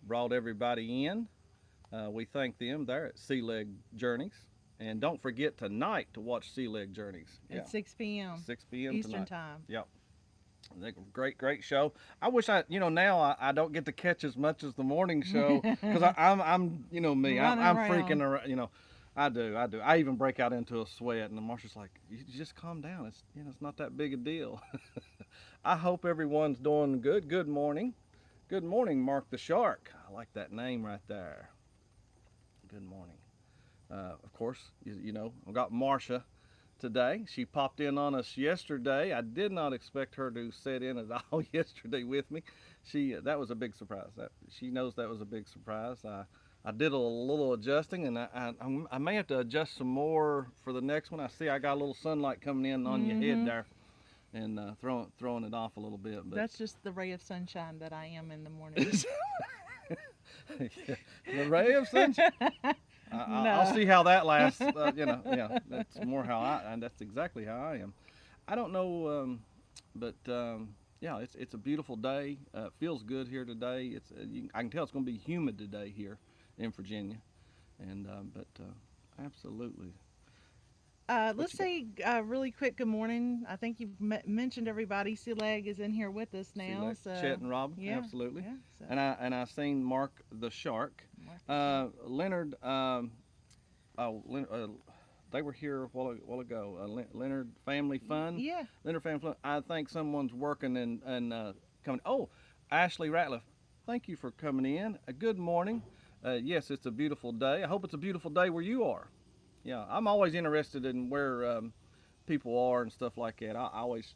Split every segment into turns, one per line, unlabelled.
brought everybody in. We thank them there at Sea Leg Journeys. And don't forget tonight to watch Sea Leg Journeys.
At 6 p.m.
6 p.m.
Eastern
tonight.
Time.
Yep. Great show. I wish now I don't get to catch as much as the morning show because I'm me. I'm freaking around. I do. I even break out into a sweat, and the Marsha's like, "You just calm down. It's not that big a deal." I hope everyone's doing good. Good morning. Good morning, Mark the Shark. I like that name right there. Good morning. Of course, I've got Marsha today. She popped in on us yesterday. I did not expect her to sit in at all yesterday with me. That was a big surprise. She knows that was a big surprise. I did a little adjusting, and I may have to adjust some more for the next one. I see I got a little sunlight coming in on your head there, and throwing it off a little bit. But
that's just the ray of sunshine that I am in the morning.
The ray of sunshine. I'll see how that lasts. That's more and that's exactly how I am. I don't know, but it's a beautiful day. It feels good here today. I can tell it's going to be humid today here in Virginia, and absolutely.
Let's say really quick good morning. I think you've mentioned everybody. Sea Leg is in here with us now. So.
Chet and Rob,
yeah,
absolutely.
Yeah, so.
And I seen Mark the Shark. Leonard, they were here a while ago. Leonard Family Fun.
Yeah.
Leonard Family Fun. I think someone's working and coming. Oh, Ashley Ratliff, thank you for coming in. Good morning. Yes, it's a beautiful day. I hope it's a beautiful day where you are. Yeah, I'm always interested in where people are and stuff like that.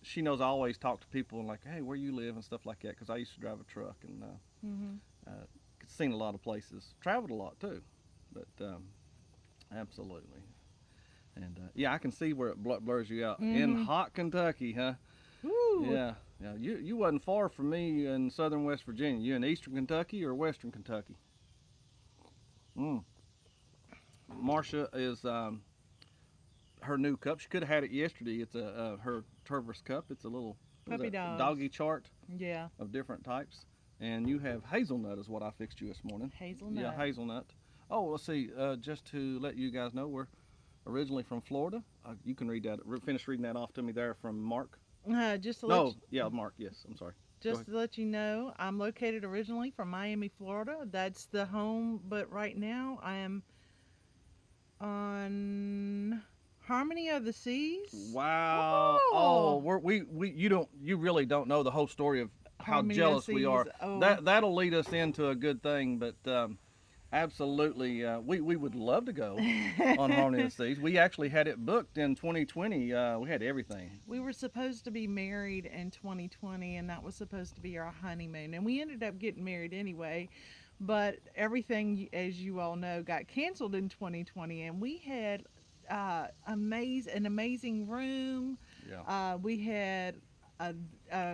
She knows I always talk to people and like, hey, where you live and stuff like that, because I used to drive a truck and seen a lot of places, traveled a lot too, but absolutely. And I can see where it blurs you out in hot Kentucky, huh?
Ooh.
Yeah. You wasn't far from me in southern West Virginia. You in eastern Kentucky or western Kentucky? Marsha is her new cup. She could have had it yesterday. It's her Turvis cup. It's a little doggy chart.
Yeah.
Of different types. And you have hazelnut is what I fixed you this morning.
Hazelnut.
Yeah, hazelnut. Oh, let's see. Just to let you guys know, we're originally from Florida. You can read that. Finish reading that off to me there from Mark.
Just to let
Mark. Yes, I'm sorry.
Just to let you know, I'm located originally from Miami, Florida. That's the home, but right now I am on Harmony of the Seas.
Wow! Oh, you really don't know the whole story of how
Harmony
jealous we are.
Oh.
That'll lead us into a good thing, but absolutely, we would love to go on Harmony of the Seas. We actually had it booked in 2020. We had everything.
We were supposed to be married in 2020, and that was supposed to be our honeymoon, and we ended up getting married anyway. But everything, as you all know, got canceled in 2020, and we had an amazing room.
Yeah.
We had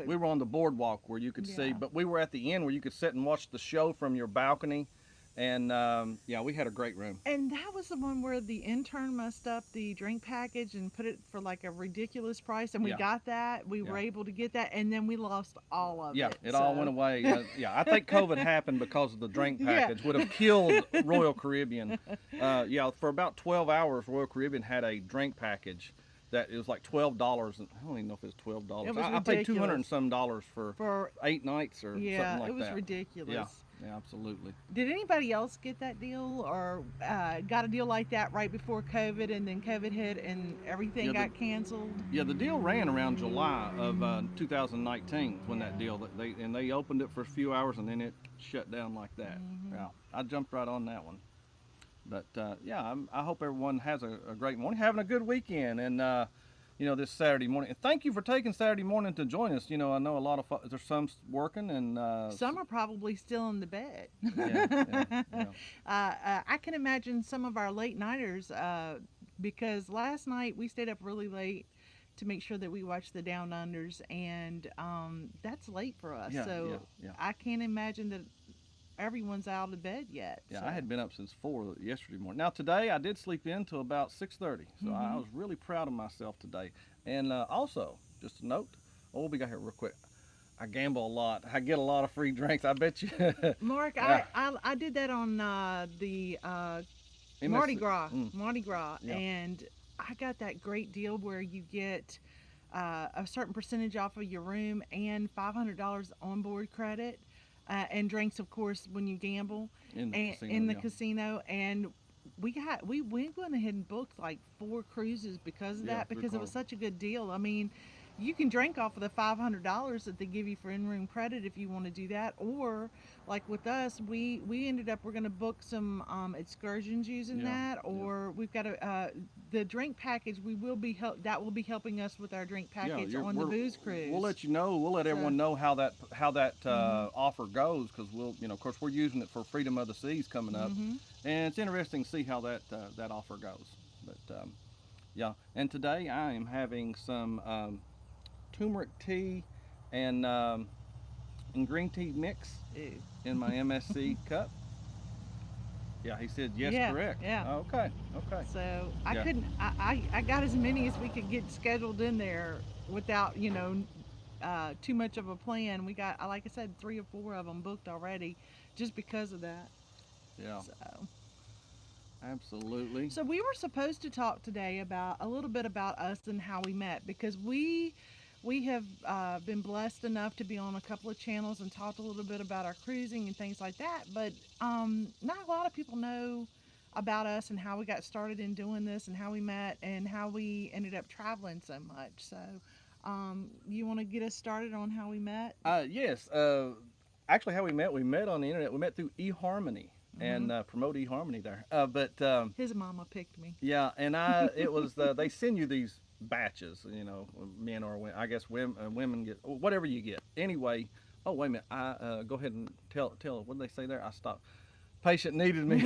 we were on the boardwalk where you could see, but we were at the end where you could sit and watch the show from your balcony. And we had a great room.
And that was the one where the intern messed up the drink package and put it for like a ridiculous price. And we got that. We were able to get that. And then we lost all of it.
Yeah, it all went away. I think COVID happened because of the drink package. Would have killed Royal Caribbean. For about 12 hours, Royal Caribbean had a drink package that it was like $12. And I don't even know if it was $12. I paid $200 and some for 8 nights or something like that.
Yeah, it was ridiculous.
Yeah, absolutely.
Did anybody else get that deal or got a deal like that right before COVID and then COVID hit and everything got canceled?
Yeah, the deal ran around July of 2019 when that deal, they opened it for a few hours and then it shut down like that. Yeah, I jumped right on that one. But I hope everyone has a great morning, having a good weekend, and this Saturday morning. And thank you for taking Saturday morning to join us. I know a lot of there's some working and
some are probably still in the bed.
Yeah.
I can imagine some of our late nighters because last night we stayed up really late to make sure that we watched the Down Unders, and that's late for us.
Yeah,
so I can't imagine that everyone's out of bed yet.
Yeah,
so.
I had been up since 4 yesterday morning. Now today I did sleep in till about 6:30, so I was really proud of myself today. And also, just a note, what we got here real quick. I gamble a lot. I get a lot of free drinks. I bet you.
Mark,
Yeah.
I did that on the
MSC.
Mardi Gras,
Yeah.
and I got that great deal where you get a certain percentage off of your room and $500 onboard credit, and drinks, of course, when you gamble,
In the
and
casino.
in the
Yeah.
casino. And we went ahead and booked like 4 cruises because of
Yeah.
that,
Through
because it was
Carnival.
such a good deal. I mean, you can drink off of the $500 that they give you for in-room credit if you want to do that, or like with us, we ended up, we're going to book some excursions using
Yeah.
that,
Yeah.
or we've got a the drink package. We will be that will be helping us with our drink
Yeah,
package on the booze
we'll
cruise.
let you know. We'll let
So,
everyone know how that
mhm,
offer goes, because we'll, of course, we're using it for Freedom of the Seas coming up,
mhm.
and it's interesting to see how that offer goes. But yeah, and today I am having some turmeric tea and and green tea mix
Ew.
in my MSC cup. Yeah, he said yes,
Yeah,
correct.
yeah.
Okay, okay.
So I
Yeah,
couldn't. I got as many as we could get scheduled in there without too much of a plan. We got, like I said, 3 or 4 of them booked already, just because of that.
yeah,
So,
absolutely.
so we were supposed to talk today about a little bit about us and how we met, because we have been blessed enough to be on a couple of channels and talked a little bit about our cruising and things like that. But not a lot of people know about us and how we got started in doing this and how we met and how we ended up traveling so much. So, you want to get us started on how we met?
Yes. Actually, how we met on the internet. We met through eHarmony
Hmm.
and promote eHarmony there. But
His mama picked me.
yeah, and it was they send you these batches, men or women. I guess women get whatever you get. Anyway, oh wait a minute, I go ahead and tell. What did they say there? I stopped. Patient needed me.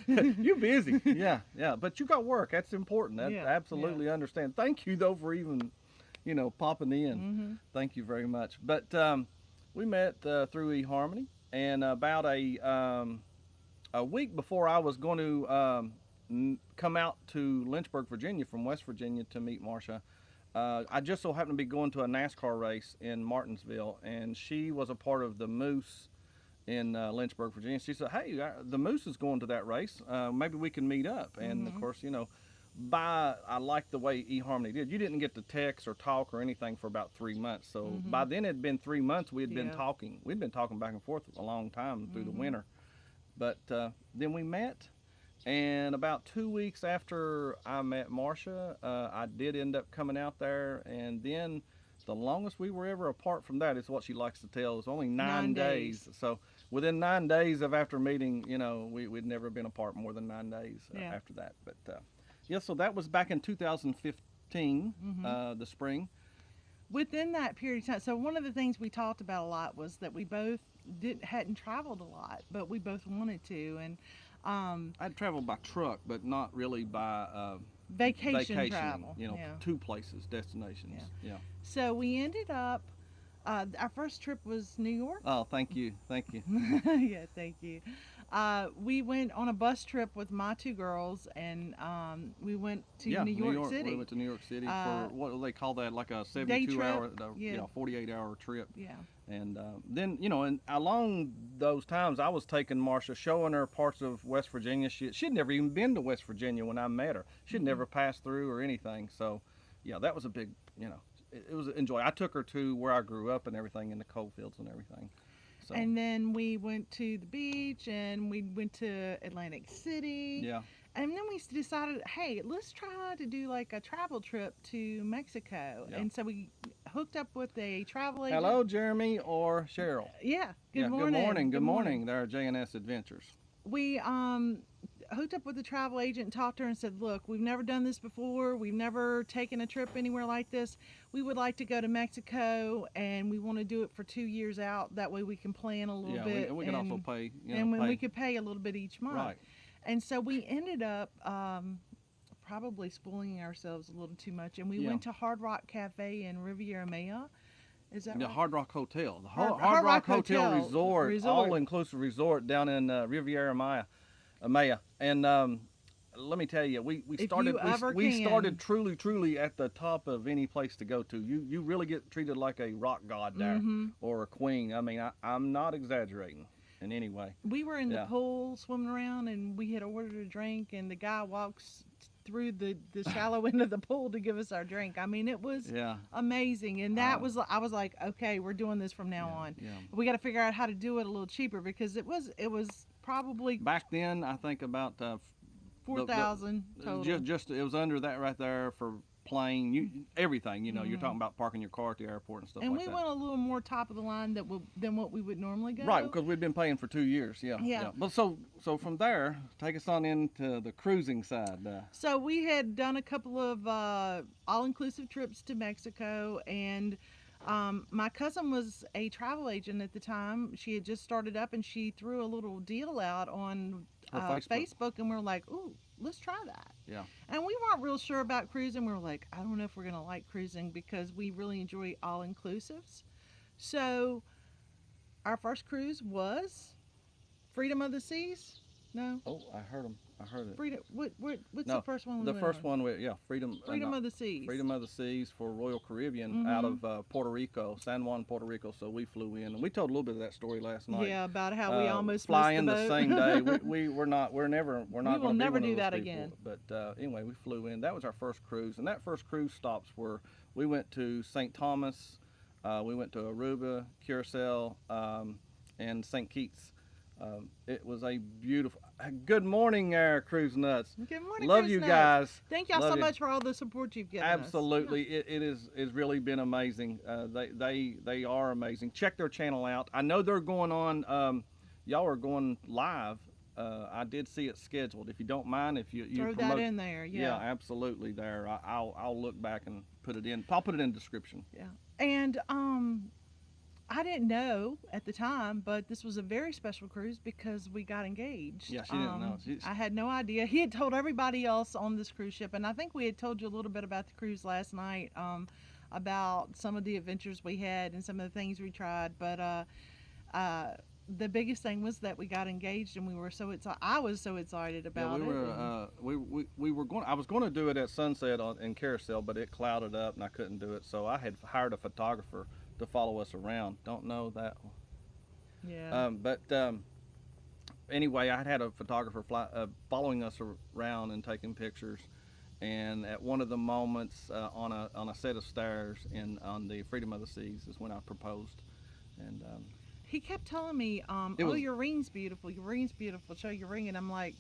You busy? Yeah, yeah. But you got work. That's important. That
Yeah, yeah.
absolutely understand. Thank you though for even popping in.
Hmm.
Thank you very much. But we met through eHarmony, and about a week before I was going to come out to Lynchburg, Virginia, from West Virginia to meet Marcia, I just so happened to be going to a NASCAR race in Martinsville, and she was a part of the Moose in Lynchburg, Virginia. She said, "Hey, the Moose is going to that race. Maybe we can meet up." And of
Hmm.
course, I liked the way eHarmony did. You didn't get to text or talk or anything for about 3 months. So
Hmm.
by then it had been 3 months. We had been
Yeah.
talking. We'd been talking back and forth a long time through the
Hmm.
winter. But then we met, and about 2 weeks after I met Marcia, I did end up coming out there, and then the longest we were ever apart from that is what she likes to tell. It's only nine
9 days.
days. So within 9 days of after meeting, we'd never been apart more than 9 days
Yeah.
after that. But yeah, so that was back in 2015,
Hmm.
the spring.
Within that period of time, so one of the things we talked about a lot was that we both didn't hadn't traveled a lot, but we both wanted to, and um,
I'd traveled by truck, but not really by
vacation
vacationing,
travel. Yeah,
to places, destinations.
yeah.
Yeah.
So we ended up. Our first trip was New York.
Oh, thank you. Thank you.
Yeah, thank you. We went on a bus trip with my 2 girls, and we went to
Yeah,
New
New
York
York. We
City.
went to New York City
Uh,
for what do they call that? Like a
Day
72
trip.
hour,
Yeah,
48-hour trip.
yeah.
And then, and along those times, I was taking Marcia, showing her parts of West Virginia. She'd never even been to West Virginia when I met her. She'd
Mm-mm.
never passed through or anything. So, yeah, that was a big, it was enjoy. I took her to where I grew up and everything in the coal fields and everything. So,
And then we went to the beach, and we went to Atlantic City.
yeah,
And then we decided, hey, let's try to do like a travel trip to Mexico.
yeah.
And so we hooked up with a travel agent.
Hello, Jeremy or Cheryl.
Yeah, good
Yeah, good
morning.
morning. Good
Good morning.
morning. There are J&S Adventures.
We hooked up with the travel agent and talked to her and said, look, we've never done this before. We've never taken a trip anywhere like this. We would like to go to Mexico, and we want to do it for 2 years out. That way we can plan a little
Yeah,
bit.
we can also pay,
and when
pay.
we could pay a little bit each month.
Right.
And so we ended up probably spoiling ourselves a little too much. And we
Yeah.
went to Hard Rock Cafe in Riviera Maya. Is that
The
right?
Hard Rock Hotel. The
Hard
Rock
Rock
Hotel
Hotel
Resort,
Resort.
all inclusive resort down in Riviera Maya. And let me tell you, we
If
started
you ever
we
can.
started truly at the top of any place to go to. You really get treated like a rock god there, or a queen. I mean, I'm not exaggerating in any way.
We were in the
Yeah.
pool swimming around, and we had ordered a drink, and the guy walks through the shallow end of the pool to give us our drink. I mean, it was
Yeah.
amazing, and that was I was like, okay, we're doing this from now on.
Yeah.
We got to figure out how to do it a little cheaper because it was probably
Back then, I think about
4,000 total.
just it was under that right there for plane, everything. You're talking about parking your car at the airport and stuff
And
like
we
that.
went a little more top of the line than what we would normally go.
Right, because we've been paying for 2 years. Yeah.
Yeah.
But so from there, take us on into the cruising side.
So we had done a couple of all-inclusive trips to Mexico, and my cousin was a travel agent at the time. She had just started up, and she threw a little deal out on
Her
Facebook, and we were like, ooh, let's try that.
Yeah.
And we weren't real sure about cruising. We were like, I don't know if we're going to like cruising because we really enjoy all-inclusives. So our first cruise was Freedom of the Seas. No?
Oh, I heard him. I heard it.
Freedom. What's
No,
the first one? We
The
went
first
on?
one, Freedom.
Freedom of the Seas.
Freedom of the Seas for Royal Caribbean out of Puerto Rico, San Juan, Puerto Rico. So we flew in, and we told a little bit of that story last night.
Yeah, about how we almost
fly
missed
in
the
the
boat.
same day. We're not
We will
gonna be
never
one of
do
those
that
people.
again.
But anyway, we flew in. That was our first cruise, and that first cruise stops were we went to St. Thomas, we went to Aruba, Curacao, and St. Kitts. It was a beautiful. Good morning, Cruise Nuts.
Good morning,
Love
Cruise
you
Nuts.
guys.
Thank y'all
Love
so
you.
much for all the support you've given
Absolutely, it's really been amazing. They are amazing. Check their channel out. I know they're going on. Y'all are going live. I did see it scheduled. If you don't mind, if you
Throw
promote,
that in there.
yeah, absolutely. There, I'll look back and put it in. I'll put it in the description.
Yeah. And I didn't know at the time, but this was a very special cruise because we got engaged.
Yeah, she didn't know.
I had no idea. He had told everybody else on this cruise ship, and I think we had told you a little bit about the cruise last night, about some of the adventures we had and some of the things we tried. But the biggest thing was that we got engaged, and we were so excited. I was so excited about
yeah, we were going. I was going to do it at sunset in Carousel, but it clouded up and I couldn't do it. So I had hired a photographer to follow us around. Don't know that.
Yeah.
But anyway, I had a photographer following us around and taking pictures. And at one of the moments on a set of stairs on the Freedom of the Seas is when I proposed. And
he kept telling me, your ring's beautiful. Your ring's beautiful. Show your ring. And I'm like,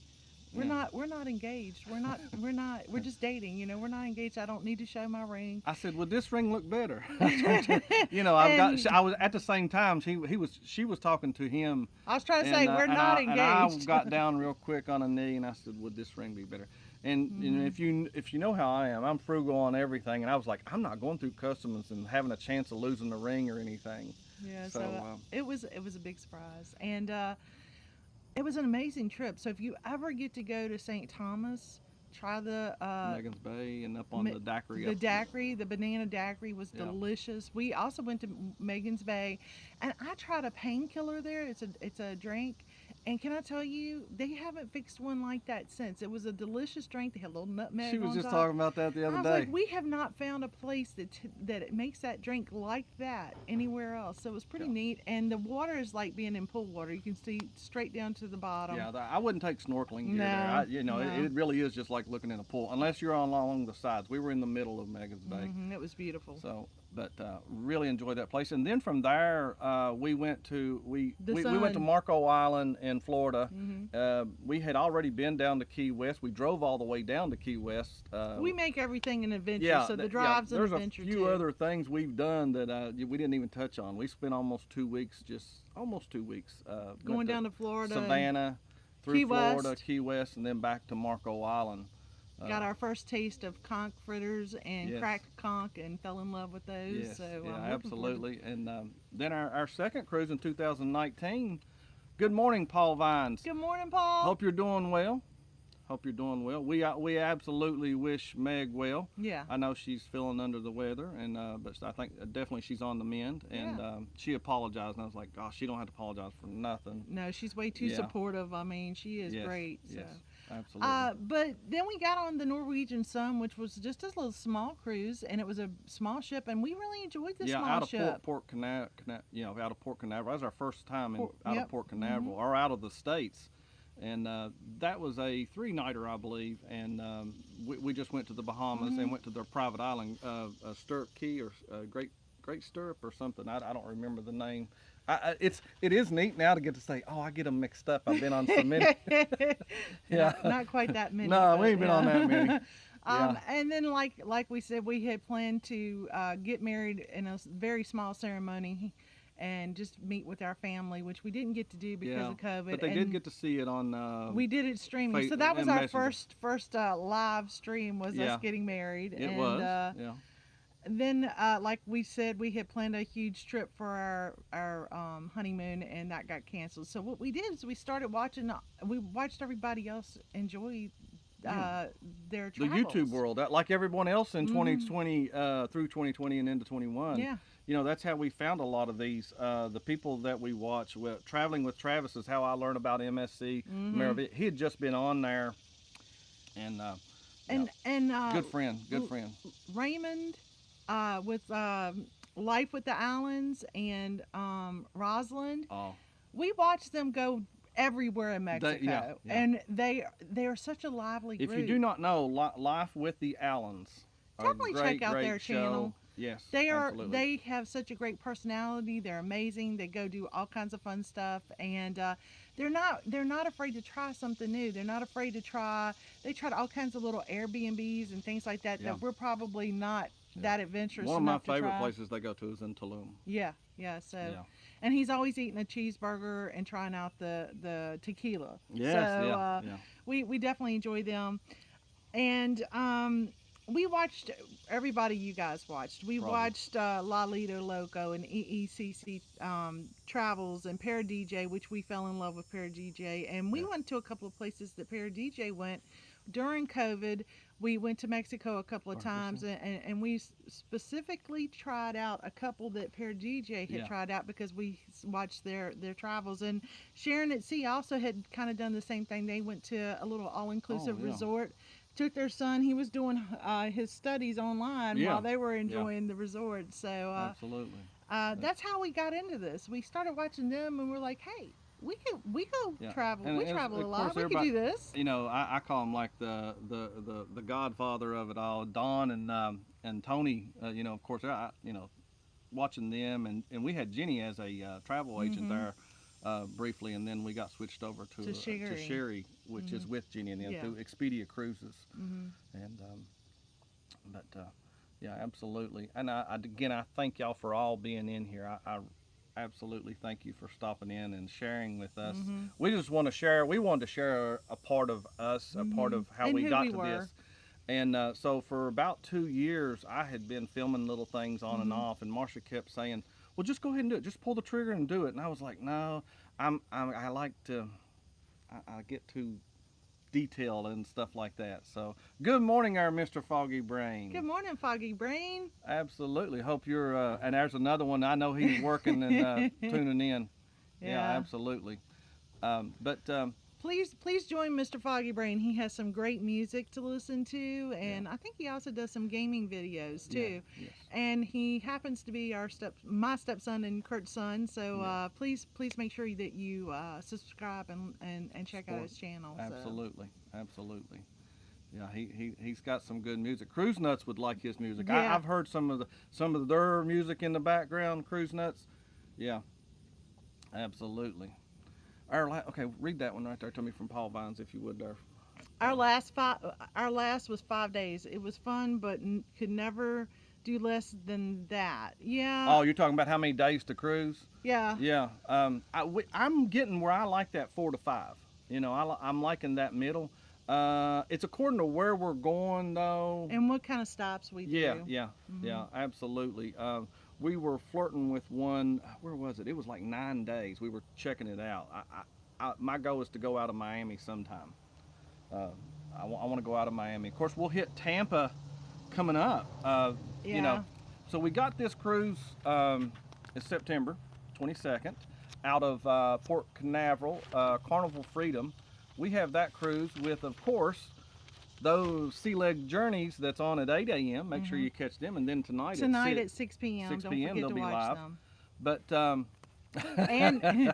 we're not engaged. We're just dating. We're not engaged. I don't need to show my ring.
I said, would this ring look better? I was at the same time. She was talking to him.
I was trying to say we're not engaged.
And I got down real quick on a knee and I said, would this ring be better? And if you know how I am, I'm frugal on everything. And I was like, I'm not going through customs and having a chance of losing the ring or anything.
Yeah. So it was a big surprise, and it was an amazing trip. So if you ever get to go to St. Thomas, try the
Megan's Bay and up on the daiquiri.
The daiquiri, the banana daiquiri was delicious. We also went to Megan's Bay, and I tried a painkiller there. It's a drink, and can I tell you, they haven't fixed one like that since. It was a delicious drink. They had a little nutmeg.
She was
on
just
top.
talking about that the other
I was
day.
like, we have not found a place that makes that drink like that anywhere else. So it was pretty neat, and the water is like being in pool water. You can see straight down to the bottom.
Yeah, I wouldn't take snorkeling gear there.
No.
It really is just like looking in a pool, unless you're along the sides. We were in the middle of Megan's Bay.
It was beautiful.
So, but really enjoyed that place. And then from there, we went to we went to Marco Island in Florida. We had already been down to Key West. We drove all the way down to Key West.
We make everything an adventure, so the drive's an adventure too.
There's a few other things we've done that we didn't even touch on. We spent almost 2 weeks,
going down to Florida,
Savannah, through Florida, Key West, and then back to Marco Island.
Got our first taste of conch fritters and cracked conch and fell in love with those.
Yes,
so
absolutely. And then our second cruise in 2019. Good morning, Paul Vines.
Good morning, Paul.
Hope you're doing well. We absolutely wish Meg well.
Yeah.
I know she's feeling under the weather, and but I think definitely she's on the mend. And she apologized, and I was like, gosh, she don't have to apologize for nothing.
No, she's way too supportive. I mean, she is great. So.
Yes, Absolutely.
But then we got on the Norwegian Sun, which was just a little small cruise, and it was a small ship, and we really enjoyed the
Yeah,
small
out of
ship.
Port Canaveral, out of Port Canaveral. That was our first time out of
Yep.
Port Canaveral, or out of the states, and that was a 3-nighter, I believe. And we just went to the Bahamas and went to their private island, Stirrup Key or Great Stirrup or something. I don't remember the name. It is neat now to get to say, oh, I get them mixed up. I've been on so many. Yeah.
Not quite that many.
No,
but,
we ain't been on that many. Yeah.
And then, like we said, we had planned to get married in a very small ceremony and just meet with our family, which we didn't get to do because of COVID.
But they did get to see it on.
We did it streaming, so that was our first live stream was us getting married.
It was. Yeah.
Then, like we said, we had planned a huge trip for our honeymoon, and that got canceled. So what we did is we started watching. We watched everybody else enjoy their travels.
The YouTube world, like everyone else in 2020 through 2020 and into 21.
Yeah.
You know, that's how we found a lot of these. The people that we watch. Traveling with Travis is how I learned about MSC. He had just been on there, and good friend.
Raymond. With Life with the Allens and Rosalind.
Oh.
We watched them go everywhere in Mexico, and they are such a lively group.
If you do not know, Life with the Allens,
definitely check out their channel.
Yes,
absolutely. They have such a great personality. They're amazing. They go do all kinds of fun stuff, and they're not afraid to try something new. They're not afraid to try. They tried all kinds of little Airbnbs and things like that that we're probably not that adventurous.
One of my favorite places they go to is in Tulum.
Yeah. So, and he's always eating a cheeseburger and trying out the tequila.
Yes,
so, we definitely enjoy them, and we watched everybody you guys watched. We watched La Lido Loco and EST Travels and Para DJ, which we fell in love with Para DJ, and we went to a couple of places that Para DJ went during COVID. We went to Mexico a couple of times, and we specifically tried out a couple that Para DJ had tried out because we watched their travels. And Sharon at Sea also had kind of done the same thing. They went to a little all-inclusive resort, took their son. He was doing his studies online while they were enjoying the resort. So
absolutely.
That's how we got into this. We started watching them, and we're like, hey, we go travel. We travel a lot. We could do this.
You know, I call him like the godfather of it all. Don and Tony. You know, of course, watching them, and we had Jenny as a travel agent there briefly, and then we got switched over to Sherry, which is with Jenny and them through Expedia Cruises. And yeah, absolutely. And again, I thank y'all for all being in here. I absolutely thank you for stopping in and sharing with us. We just want to share. We wanted to share a part of us, a part of how we got to this. And so for about 2 years, I had been filming little things on and off, and Marcia kept saying, "Well, just go ahead and do it. Just pull the trigger and do it." And I was like, "No, I like to. I get too detailed and stuff like that." So, good morning, our Mr. Foggy Brain.
Good morning, Foggy Brain.
Absolutely. Hope you're. And there's another one. I know he's working and tuning in. Yeah, absolutely.
Please join Mr. Foggy Brain. He has some great music to listen to, and I think he also does some gaming videos too.
Yes.
And he happens to be my stepson and Kurt's son. So please make sure that you subscribe and check out his channel.
Absolutely, absolutely. Yeah, he's got some good music. Cruise Nuts would like his music.
Yeah.
I've heard some of their music in the background. Cruise Nuts. Yeah, absolutely. Okay, read that one right there to me from Paul Vines, if you would, there.
Our last was 5 days. It was fun, but could never do less than that. Yeah.
Oh, you're talking about how many days to cruise?
Yeah.
Yeah. I'm getting where I like that 4 to 5. You know, I'm liking that middle. It's according to where we're going, though.
And what kind of stops we do.
Yeah, absolutely. We were flirting with one. Where was it? It was like 9 days. We were checking it out. My goal is to go out of Miami sometime. I want to go out of Miami. Of course, we'll hit Tampa coming up. You know, so we got this cruise. It's September 22nd, out of Port Canaveral, Carnival Freedom. we have that cruise with, of course, those Sea Leg Journeys that's on at 8 a.m. Make sure you catch them, and then tonight
at 6 p.m.
6
Don't
p.m.
forget
they'll
to
be
watch
live.
them.
But
And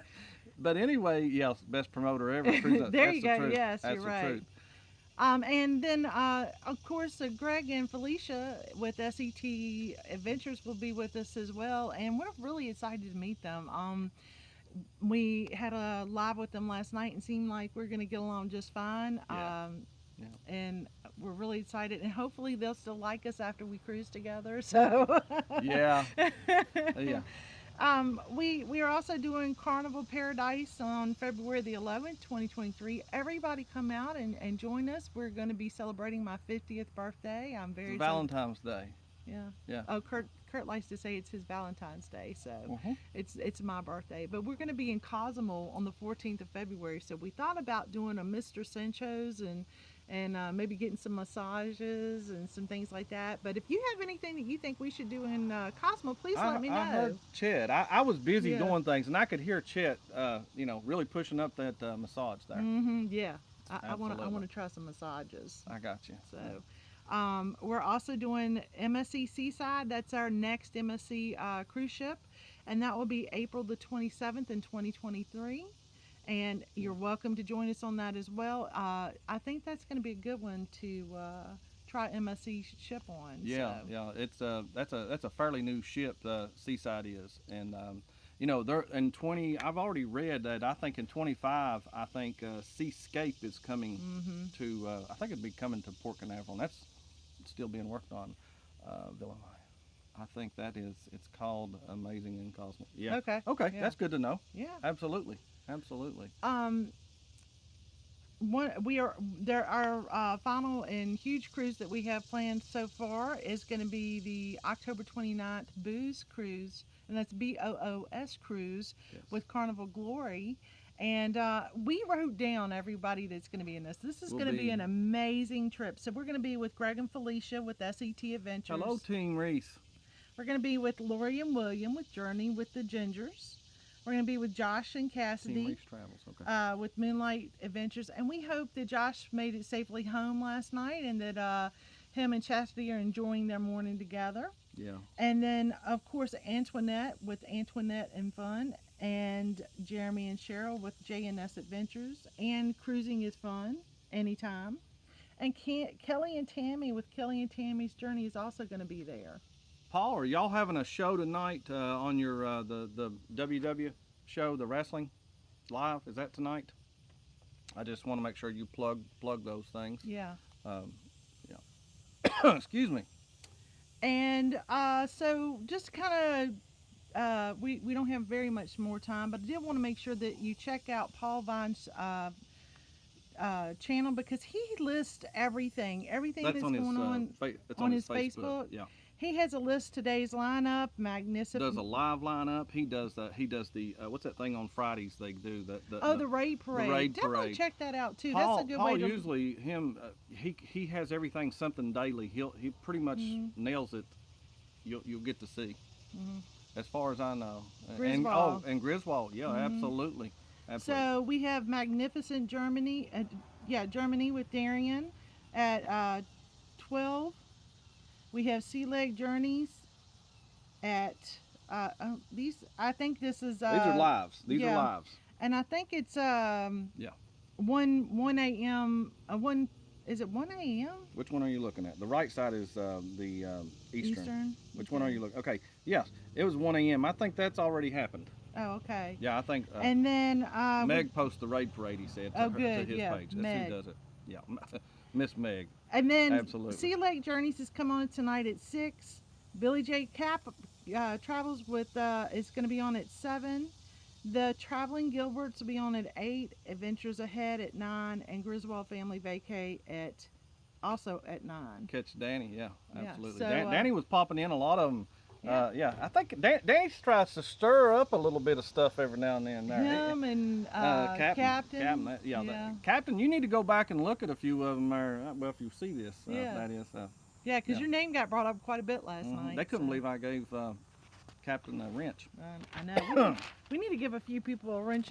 but anyway, yeah, best promoter ever. Truth.
there
That's
you
the
go.
truth.
Yes,
That's
you're
the
right.
truth.
And then, of course, Greg and Felicia with SET Adventures will be with us as well, and we're really excited to meet them. We had a live with them last night and seemed like we're going to get along just fine.
Yeah.
And we're really excited, and hopefully they'll still like us after we cruise together. So
Yeah. Yeah.
We are also doing Carnival Paradise on February the 11th, 2023. Everybody come out and join us. We're going to be celebrating my 50th birthday. I'm very
It's Valentine's Day.
Yeah.
Yeah.
Oh, Kurt likes to say it's his Valentine's Day, so
Mhm.
it's my birthday. But we're going to be in Cozumel on the 14th of February, so we thought about doing a Mr. Sancho's and maybe getting some massages and some things like that. But if you have anything that you think we should do in Cozumel, please let me know.
I heard Chet. I was busy
Yeah.
doing things, and I could hear Chet, really pushing up that massage there.
Yeah. I want
Absolutely.
to try some massages.
I got you.
So, we're also doing Msc Seaside. That's our next Msc cruise ship, and that will be April the 27th in 2023. And you're welcome to join us on that as well. I think that's going to be a good one to try MSC ship on.
Yeah,
so.
yeah. It's that's a fairly new ship. Seaside is, and they're in 20. I've already read that. I think in 25, I think Seascape is coming to. I think it'd be coming to Port Canaveral. And that's still being worked on. I think it's called Amazing in Cosmos. Yeah.
Okay.
Okay.
Yeah.
That's good to know.
Yeah.
Absolutely.
Our final and huge cruise that we have planned so far is going to be the October 29th Booze Cruise, and that's BOOS Cruise with Carnival Glory. And we wrote down everybody that's going to be in this. This is going to be an amazing trip. So we're going to be with Greg and Felicia with SET Adventures.
Hello, Team Reese.
We're going to be with Lori and William with Journey with the Gingers. We're going to be with Josh and Cassidy
Team Reese Travels. Okay.
with Moonlight Adventures. And we hope that Josh made it safely home last night and that him and Chastity are enjoying their morning together.
Yeah.
And then, of course, Antoinette with Antoinette and Fun, and Jeremy and Cheryl with J&S Adventures, and Cruising is Fun anytime. And Kelly and Tammy with Kelly and Tammy's Journey is also going to be there.
Paul, are y'all having a show tonight on your the WW show, the wrestling live? Is that tonight? I just want to make sure you plug those things.
Yeah.
Yeah. Excuse me.
And so just kind of, we don't have very much more time, but I did want to make sure that you check out Paul Vine's channel, because he lists everything that's
on
going on his Facebook.
Yeah.
He has a list today's lineup, magnificent.
Does a live lineup. He does the what's that thing on Fridays they do
the raid parade.
The raid
Definitely
parade.
check that out too.
Paul,
That's a good
Paul
way to.
usually he has everything something daily. He pretty much nails it. You'll get to see. As far as I know.
Griswold.
And Griswold. Yeah, absolutely.
So we have Magnificent Germany. Germany with Darian at 12. We have Sea Leg Journeys at these. I think this is.
These are lives. These are lives.
And I think it's 1 a.m. Is it 1 a.m.?
Which one are you looking at? The right side is the Eastern. Which one are you looking? Okay. Yes, it was 1 a.m. I think that's already happened.
Oh, okay.
Yeah, I think.
And then
Meg posts the raid parade. He said to his page. That's
Meg.
who does it. Yeah, Miss Meg.
And then
Absolutely.
Sea Lake Journeys is coming on tonight at 6. Billy J. Cap travels with is going to be on at 7. The Traveling Gilberts will be on at 8. Adventures Ahead at 9, and Griswold Family Vacay also at 9.
Catch Danny. Yeah, absolutely.
So,
Danny was popping in a lot of them. I think Danny tries to stir up a little bit of stuff every now and then. There.
Him and
Captain. Captain, you need to go back and look at a few of them. Well, if you see this, that is.
Yeah, because your name got brought up quite a bit last night.
They couldn't believe I gave Captain a wrench.
I know. We need to give a few people a wrench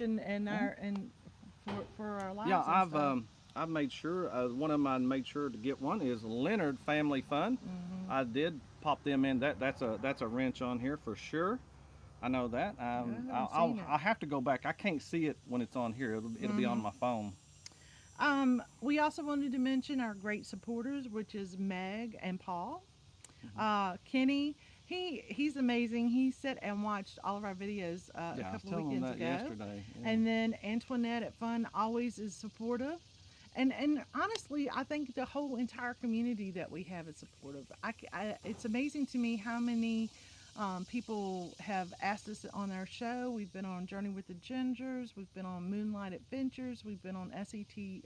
for our live
Yeah,
and stuff.
I've made sure one of them I made sure to get one is Leonard Family Fun. I did pop them in. That's a wrench on here for sure. I know that.
I haven't seen it.
I'll have to go back. I can't see it when it's on here. It'll be on
hmm
my phone.
We also wanted to mention our great supporters, which is Meg and Paul. Kenny, he's amazing. He sat and watched all of our videos a
Yeah, I was
couple of
telling them
weekends
that
ago.
yesterday. Yeah.
And then Antoinette at Fun always is supportive. And honestly, I think the whole entire community that we have is supportive. It's amazing to me how many people have asked us on our show. We've been on Journey with the Gingers. We've been on Moonlight Adventures. We've been on SET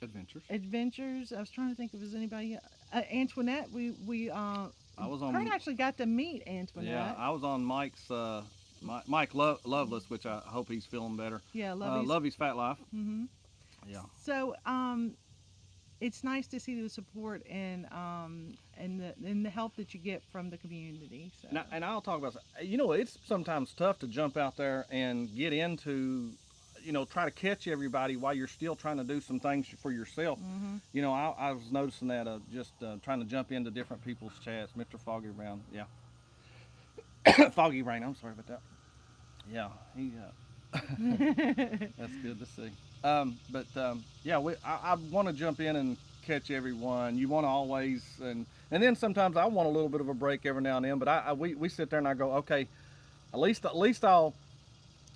Adventures.
Adventures. I was trying to think if there's anybody. Antoinette.
I was
Kurt
on.
actually got to meet Antoinette.
Yeah, I was on Mike's. Loveless, which I hope he's feeling better.
Yeah,
Lovey's Fat Life.
hmm
Yeah.
So it's nice to see the support and the help that you get from the community. So.
Now, and I'll talk about. You know, it's sometimes tough to jump out there and get into, try to catch everybody while you're still trying to do some things for yourself. You know, I was noticing that just trying to jump into different people's chats. Mr. Foggy Brown, yeah, Foggy Rain. I'm sorry about that. Yeah, he. That's good to see. Yeah, I want to jump in and catch everyone. You want to always, and then sometimes I want a little bit of a break every now and then. But we sit there and I go, okay, at least I'll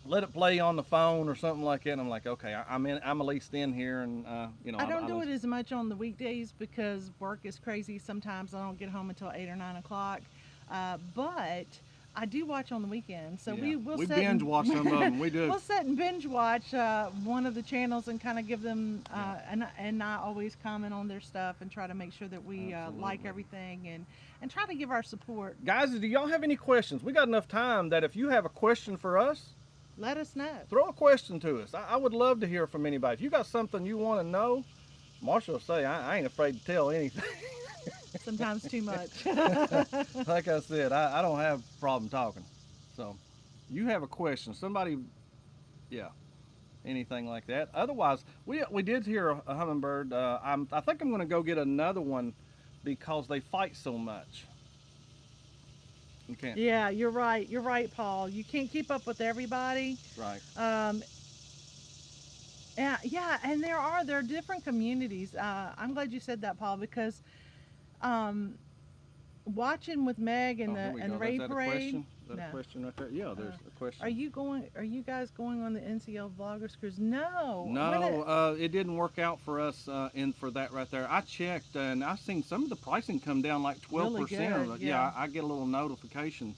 let it play on the phone or something like that. And I'm like, okay, I'm at least in here, and
I don't do it as much on the weekdays because work is crazy. Sometimes I don't get home until 8 or 9 o'clock, but I do watch on the weekends. So
yeah.
we'll
we
sit
binge
and,
watch some of them. We do.
we'll sit and binge watch one of the channels and kind of give them and I always comment on their stuff and try to make sure that we like everything and try to give our support.
Guys, do y'all have any questions? We got enough time that if you have a question for us,
Let us know.
throw a question to us. I would love to hear from anybody. If you got something you want to know, Marsha will say, I ain't afraid to tell anything.
Sometimes too much.
Like I said, I don't have a problem talking. So, you have a question, somebody, yeah, anything like that. Otherwise, we did hear a hummingbird. I think I'm going to go get another one because they fight so much. You can't.
Yeah, you're right. You're right, Paul. You can't keep up with everybody.
Right.
Yeah, and there are different communities. I'm glad you said that, Paul, because um, watching with Meg and
Here we
the
go.
raid
Is that a
parade.
question? Is that
No.
a question right there? Yeah, there's a question.
Are you guys going on the NCL Vloggers Cruise? No.
No, it didn't work out for us for that right there. I checked and I seen some of the pricing come down like 12%.
Really good, yeah.
I get a little notification.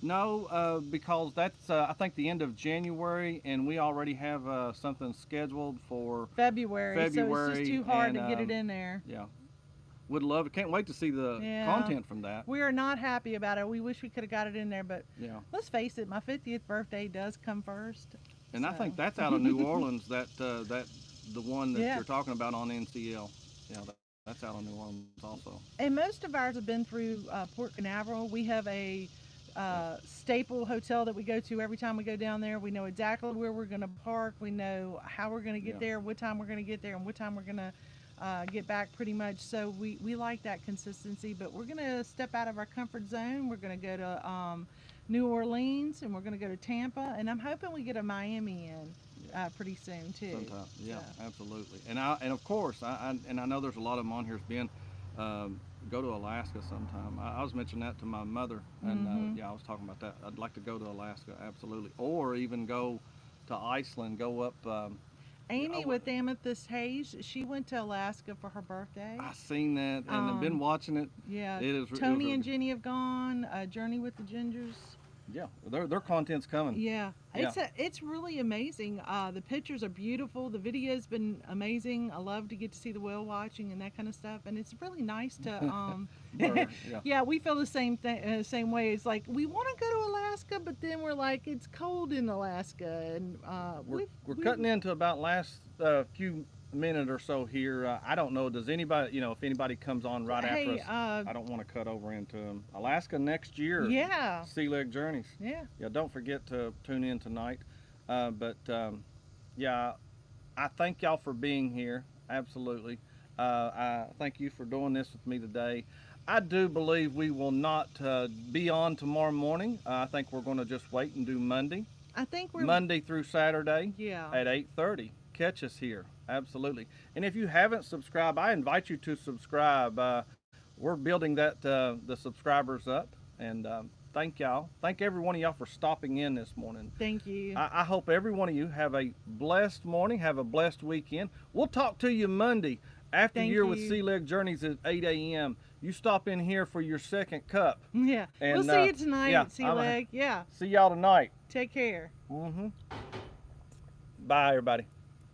No, because that's I think the end of January, and we already have something scheduled for
February. So it's just too hard
and,
to get it in there.
Yeah, would love it. Can't wait to see the content from that.
We are not happy about it. We wish we could have got it in there, but
Yeah,
let's face it, my 50th birthday does come first.
and I
So.
think that's out of New Orleans. That the one that
Yeah.
you're talking about on NCL. Yeah, that's out of New Orleans also.
And most of ours have been through Port Canaveral. We have a staple hotel that we go to every time we go down there. We know exactly where we're going to park. We know how we're going to get there, what time we're going to get there, and what time we're going to get back pretty much. So we like that consistency, but we're going to step out of our comfort zone. We're going to go to New Orleans, and we're going to go to Tampa, and I'm hoping we get a Miami in pretty soon too.
Sometime, yeah,
So.
absolutely. And of course, I know there's a lot of them on here. Being go to Alaska sometime. I was mentioning that to my mother, and yeah, I was talking about that. I'd like to go to Alaska, absolutely, or even go to Iceland. Go up.
Amy with Amethyst Hayes, she went to Alaska for her birthday.
I seen that and I've been watching it.
Yeah,
it is.
Tony and Jenny have gone. Journey with the Gingers.
Yeah, their content's coming.
Yeah, it's really amazing. The pictures are beautiful. The video's been amazing. I love to get to see the whale watching and that kind of stuff. And it's really nice to. Yeah, we feel the same thing, same way. It's like we want to go to Alaska, but then we're like, it's cold in Alaska, and
we're cutting into about last few minute or so here. I don't know. Does anybody, if anybody comes on right after us, I don't want to cut over into them. Alaska next year.
Yeah.
Sea Leg Journeys.
Yeah.
Yeah. Don't forget to tune in tonight. Yeah, I thank y'all for being here. Absolutely. I thank you for doing this with me today. I do believe we will not be on tomorrow morning. I think we're going to just wait and do Monday.
I think we're
Monday through Saturday
yeah.
at 8:30. Catch us here. Absolutely. And if you haven't subscribed, I invite you to subscribe. We're building the subscribers up, and thank y'all. Thank every one of y'all for stopping in this morning.
Thank you.
I hope every one of you have a blessed morning, have a blessed weekend. We'll talk to you Monday after you're with Sea Leg Journeys at 8 a.m. You stop in here for your second cup.
Yeah.
And,
we'll see you tonight,
yeah,
Sea Leg. Yeah.
See y'all tonight.
Take care.
Bye, everybody.